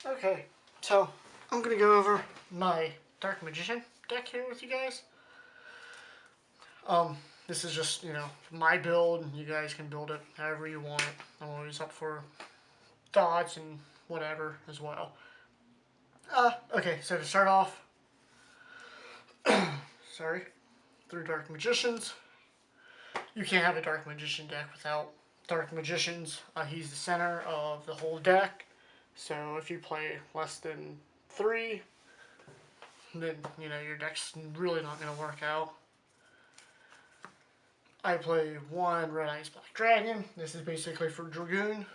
Okay, so I'm gonna go over my Dark Magician deck here with you guys. This is just, my build. You guys can build it however you want. I'm always up for thoughts and whatever as well. Okay, so to start off, sorry, through Dark Magicians. You can't have a Dark Magician deck without Dark Magicians. He's the center of the whole deck. So if you play less than 3, then, your deck's really not going to work out. I play 1 Red Eyes Black Dragon. This is basically for Dragoon.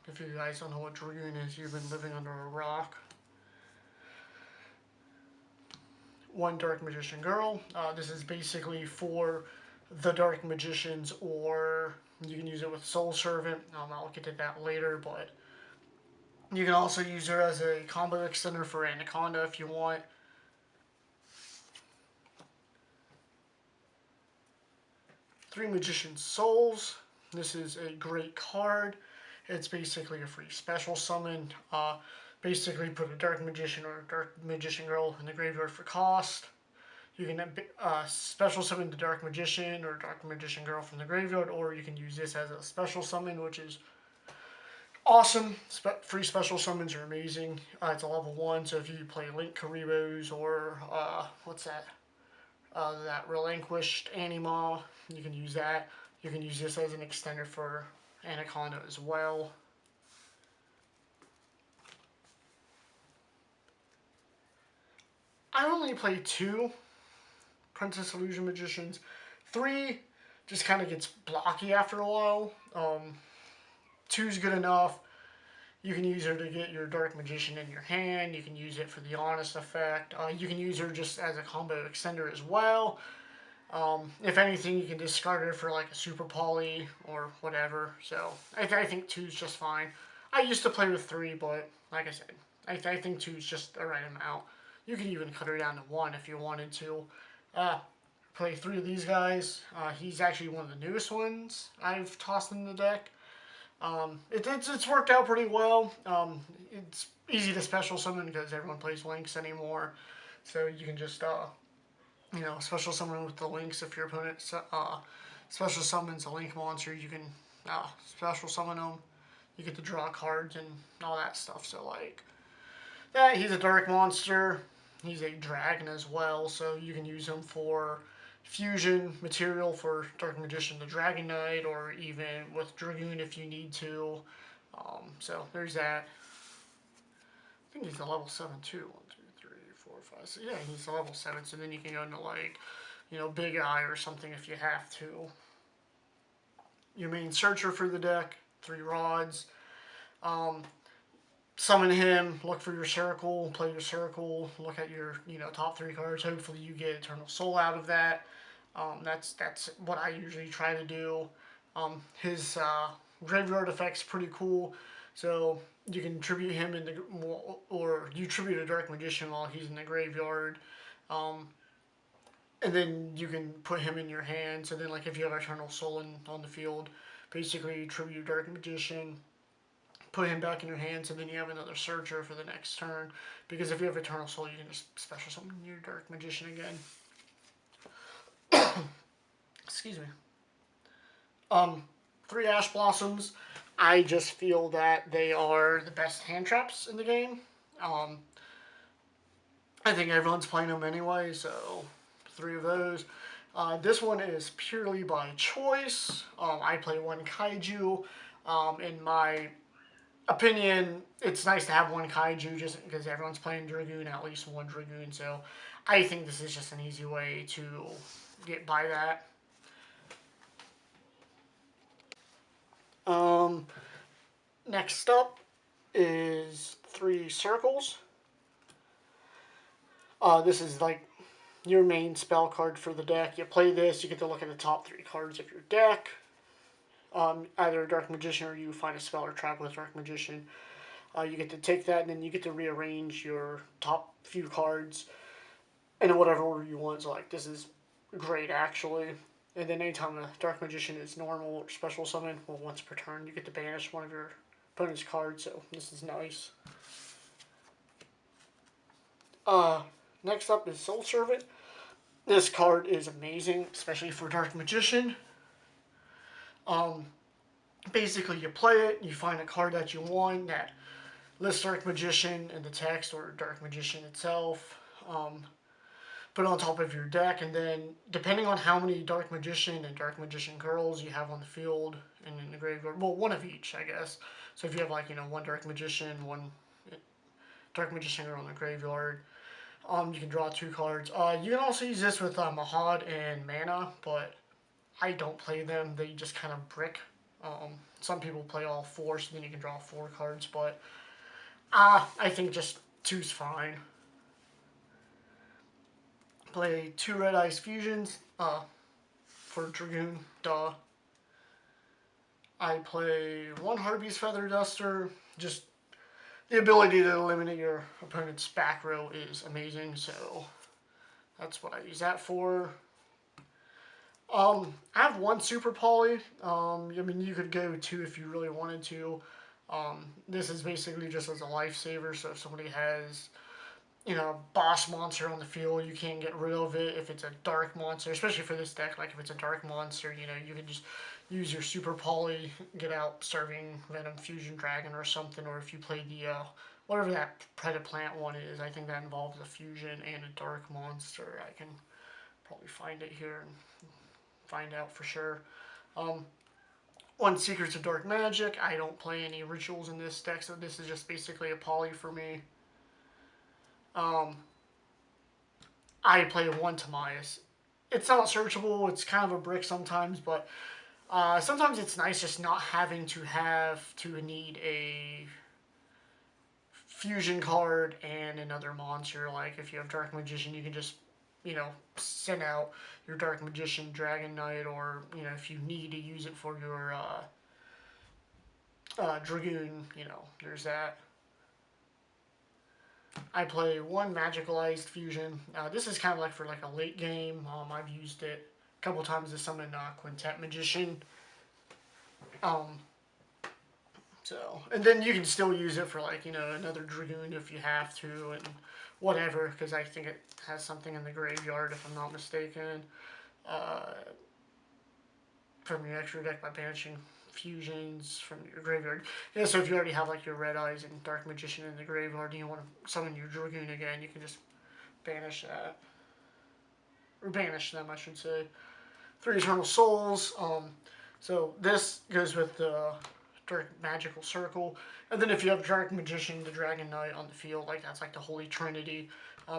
If you guys don't know what Dragoon is, you've been living under a rock. 1 Dark Magician Girl. This is basically for the Dark Magicians, or you can use it with Soul Servant. I'll get to that later, but you can also use her as a combo extender for Anaconda if you want. 3 Magician Souls. This is a great card. It's basically a free special summon. Basically put a Dark Magician or a Dark Magician Girl in the graveyard for cost. You can special summon the Dark Magician or Dark Magician Girl from the graveyard, or you can use this as a special summon, which is awesome. Free special summons are amazing. It's a level 1, so if you play Link Karibos or, what's that? That Relinquished Anima, you can use that. You can use this as an extender for Anaconda as well. I only play 2 Princess Illusion Magicians. 3 just kind of gets blocky after a while. 2's good enough. You can use her to get your Dark Magician in your hand. You can use it for the Honest effect. You can use her just as a combo extender as well. If anything, you can discard her for like a Super Poly or whatever. So I think 2's just fine. I used to play with 3, but like I said, I think 2's just the right amount. You can even cut her down to 1 if you wanted to. Play 3 of these guys. He's actually one of the newest ones I've tossed in the deck. It's worked out pretty well. It's easy to special summon because everyone plays Lynx anymore. So you can just, special summon with the Lynx. If your opponent special summons a Link monster, you can special summon them. You get to draw cards and all that stuff. So, like, that, he's a dark monster. He's a dragon as well, so you can use him for fusion material for Dark Magician the Dragon Knight, or even with Dragoon if you need to. So there's that. I think he's a level 7 too. 1, 2, 3, 4, 5, 6. Yeah, he's a level 7, so then you can go into like, Big Eye or something if you have to. Your main searcher for the deck, 3 rods. Summon him, look for your circle, play your circle, look at your top 3 cards. Hopefully you get Eternal Soul out of that. That's what I usually try to do. His graveyard effect's pretty cool, so you can tribute him in the, or you tribute a Dark Magician while he's in the graveyard, and then you can put him in your hand. So then, like, if you have Eternal Soul on the field, basically you tribute Dark Magician, put him back in your hands, and then you have another searcher for the next turn. Because if you have Eternal Soul, you can just special summon your Dark Magician again. Excuse me. 3 Ash Blossoms. I just feel that they are the best hand traps in the game. I think everyone's playing them anyway, so 3 of those. This one is purely by choice. I play 1 Kaiju. In my opinion, it's nice to have 1 Kaiju just because everyone's playing Dragoon, at least 1 Dragoon, so I think this is just an easy way to get by that. Next up is 3 Circles. This is like your main spell card for the deck. You play this, you get to look at the top 3 cards of your deck. Either a Dark Magician or you find a spell or trap with Dark Magician. You get to take that, and then you get to rearrange your top few cards in whatever order you want. So, like, this is great, actually. And then anytime a Dark Magician is normal or special summon, well, once per turn, you get to banish one of your opponent's card, so this is nice. Next up is Soul Servant. This card is amazing, especially for Dark Magician. Basically, you play it, you find a card that you want that lists Dark Magician in the text or Dark Magician itself. Put it on top of your deck, and then depending on how many Dark Magician and Dark Magician girls you have on the field and in the graveyard, well, one of each, I guess. So if you have, like, one Dark Magician, one Dark Magician girl in the graveyard, you can draw 2 cards. You can also use this with Mahad and Mana, but I don't play them. They just kind of brick. Some people play all 4, so then you can draw 4 cards, but I think just 2's fine. Play 2 Red Ice Fusions for Dragoon, duh. I play 1 Harpy's Feather Duster. Just the ability to eliminate your opponent's back row is amazing, so that's what I use that for. I have 1 Super Poly. I mean, you could go 2 if you really wanted to. This is basically just as a lifesaver, so if somebody has, boss monster on the field, you can't get rid of it. If it's a dark monster, especially for this deck, like if it's a dark monster, you can just use your Super Poly, get out Starving Venom Fusion Dragon or something, or if you play the, whatever that Predaplant one is, I think that involves a fusion and a dark monster. I can probably find it here and find out for sure. 1 Secrets of Dark Magic. I don't play any rituals in this deck, so this is just basically a poly for me. I play 1 Timaeus. It's not searchable. It's kind of a brick sometimes, but sometimes it's nice just not having to need a fusion card and another monster. Like if you have Dark Magician, you can just send out your Dark Magician Dragon Knight, or if you need to use it for your Dragoon, there's that. I play 1 Magicalized Fusion. This is kind of like for like a late game. I've used it a couple times to summon Quintet Magician. And then you can still use it for like, another Dragoon if you have to, and whatever, because I think it has something in the graveyard, if I'm not mistaken. From your extra deck by banishing fusions from your graveyard. Yeah, so if you already have like your Red Eyes and Dark Magician in the graveyard and you want to summon your Dragoon again, you can just banish that. Or banish them, I should say. 3 Eternal Souls. So this goes with the Dark Magical Circle. And then if you have Dark Magician, the Dragon Knight on the field, like that's like the Holy Trinity.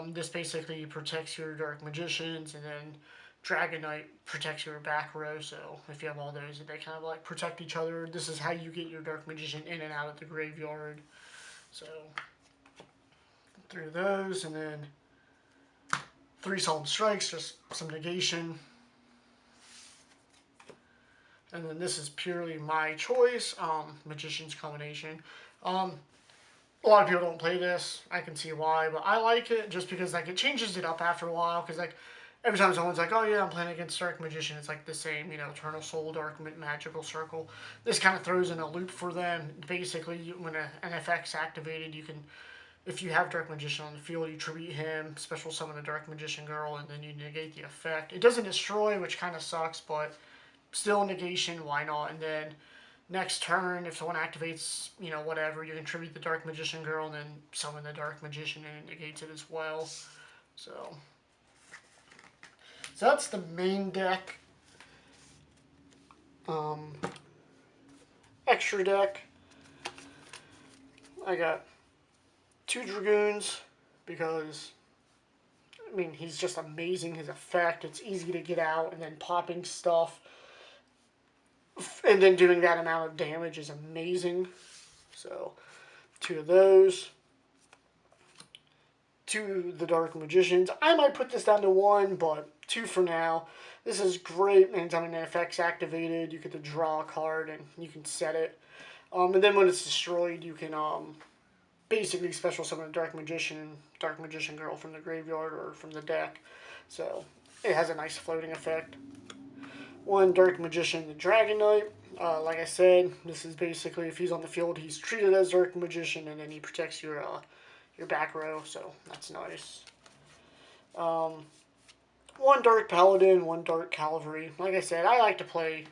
This basically protects your Dark Magicians, and then Dragon Knight protects your back row, so if you have all those, they kind of like protect each other. This is how you get your Dark Magician in and out of the graveyard. So, through those, and then 3 Solemn Strikes, just some negation. And then this is purely my choice, Magician's Combination. A lot of people don't play this. I can see why, but I like it just because like it changes it up after a while, because like every time someone's like, oh yeah, I'm playing against Dark Magician, it's like the same, Eternal Soul, Dark Magical Circle. This kind of throws in a loop for them. Basically, when an effect's activated, you can, if you have Dark Magician on the field, you tribute him, special summon a Dark Magician girl, and then you negate the effect. It doesn't destroy, which kind of sucks, but still negation, why not? And then next turn, if someone activates, whatever, you can tribute the Dark Magician girl and then summon the Dark Magician and it negates it as well. So that's the main deck. Extra deck. I got 2 Dragoons because, he's just amazing. His effect, it's easy to get out, and then popping stuff, and then doing that amount of damage is amazing. So 2 of those. 2 the Dark Magicians. I might put this down to 1, but 2 for now. This is great. Anytime an effect's activated, you get to draw a card and you can set it. And then when it's destroyed, you can basically special summon a Dark Magician girl from the graveyard or from the deck. So it has a nice floating effect. 1 Dark Magician, the Dragon Knight. Like I said, this is basically if he's on the field, he's treated as Dark Magician, and then he protects your back row, so that's nice. 1 Dark Paladin, 1 Dark Cavalry. Like I said, I like to play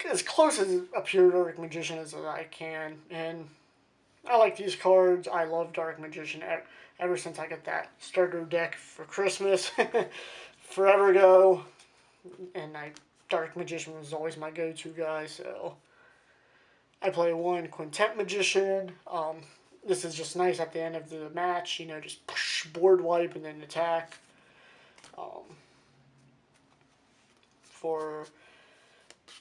as close as a pure Dark Magician as I can, and I like these cards. I love Dark Magician ever since I got that starter deck for Christmas forever ago, and Dark Magician was always my go-to guy, so I play 1 Quintet Magician. This is just nice at the end of the match, just push, board wipe and then attack. For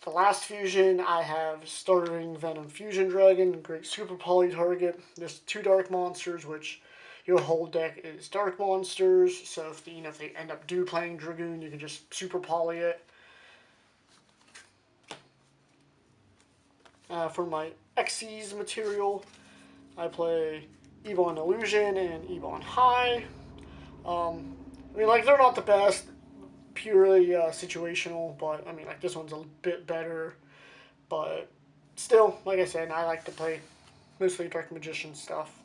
the last fusion, I have Startling Venom Fusion Dragon, great super poly target. There's 2 dark monsters, which your whole deck is dark monsters. So if they end up playing Dragoon, you can just super poly it. For my Xyz material, I play Ebon Illusion and Ebon High. They're not the best, purely situational, but this one's a bit better. But still, like I said, I like to play mostly Dark Magician stuff.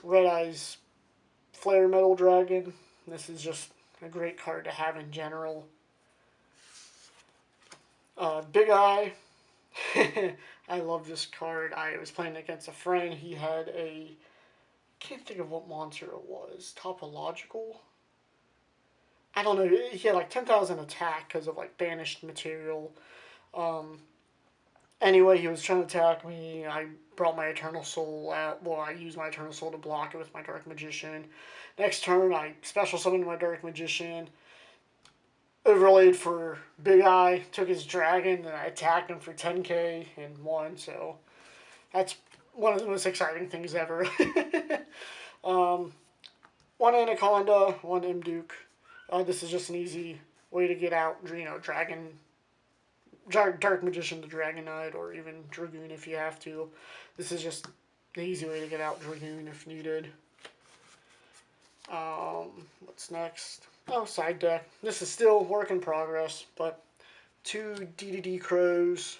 Red Eyes Flare Metal Dragon. This is just a great card to have in general. Big Eye. I love this card. I was playing against a friend. He had I can't think of what monster it was. Topological? I don't know. He had 10,000 attack because of banished material. Anyway, he was trying to attack me. I brought my Eternal Soul out. Well, I used my Eternal Soul to block it with my Dark Magician. Next turn, I special summoned my Dark Magician. Overlaid for Big Eye. Took his dragon, and I attacked him for 10k and won. So that's one of the most exciting things ever. 1 Anaconda, 1 Imduke. This is just an easy way to get out, Dark Magician to Dragon Knight, or even Dragoon if you have to. This is just the easy way to get out Dragoon if needed. What's next? Oh, side deck. This is still work in progress, but 2 DDD Crows,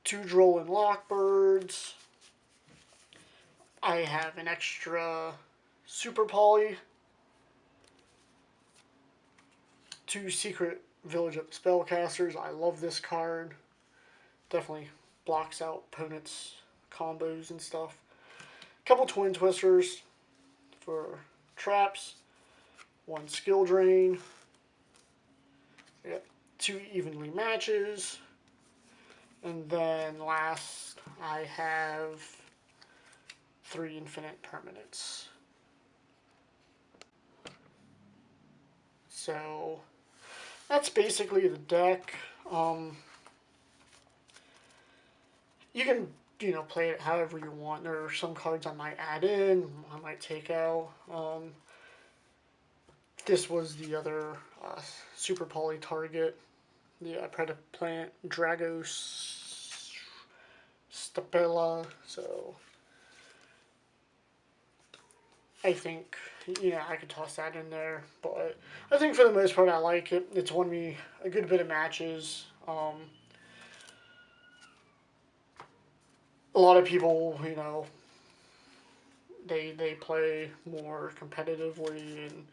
2 Droll and Lockbirds. I have an extra Super Poly, 2 Secret Village of Spellcasters. I love this card. Definitely blocks out opponents' combos and stuff. Couple Twin Twisters for traps. 1 Skill Drain. We got 2 Evenly Matches. And then last, I have 3 Infinite Permanents. So that's basically the deck. You can, play it however you want. There are some cards I might add in, I might take out. This was the other super poly target, the Predaplant Dragos Stapella. So I think, I could toss that in there. But I think for the most part, I like it. It's won me a good bit of matches. A lot of people, they play more competitively and,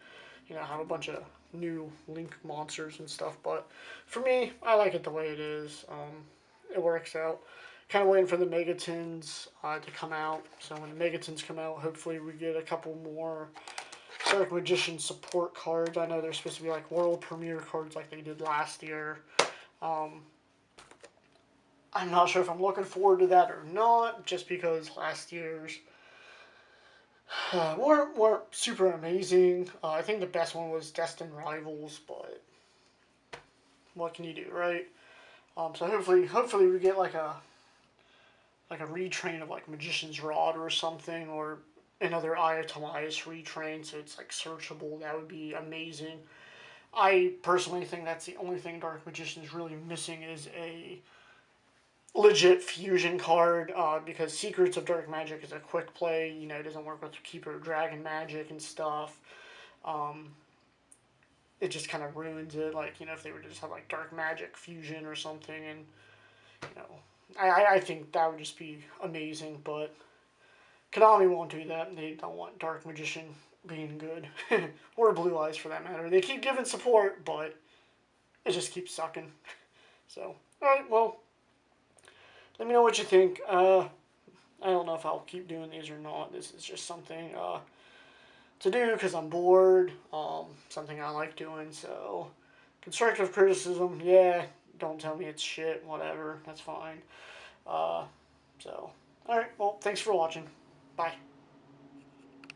have a bunch of new Link monsters and stuff. But for me, I like it the way it is. It works out. Kind of waiting for the Megatons to come out. So when the Megatons come out, hopefully we get a couple more Dark Magician support cards. I know they're supposed to be world premiere cards like they did last year. I'm not sure if I'm looking forward to that or not, just because last year's weren't super amazing. I think the best one was Destined Rivals, but what can you do, right? So hopefully we get a retrain of Magician's Rod or something, or another Eye of Timaeus retrain, so it's searchable. That would be amazing. I personally think that's the only thing Dark Magician is really missing is a legit fusion card, because Secrets of Dark Magic is a quick play. It doesn't work with Keeper of Dragon Magic and stuff. it just kind of ruins it. Like, if they were to just have like dark magic fusion or something, and you know, I think that would just be amazing. But Konami won't do that. They don't want Dark Magician being good, or Blue Eyes for that matter. They keep giving support, but it just keeps sucking. So, all right, well, let me know what you think. I don't know if I'll keep doing these or not. This is just something to do because I'm bored. Something I like doing. So, constructive criticism, yeah. Don't tell me it's shit. Whatever. That's fine. So, all right. Well, thanks for watching. Bye.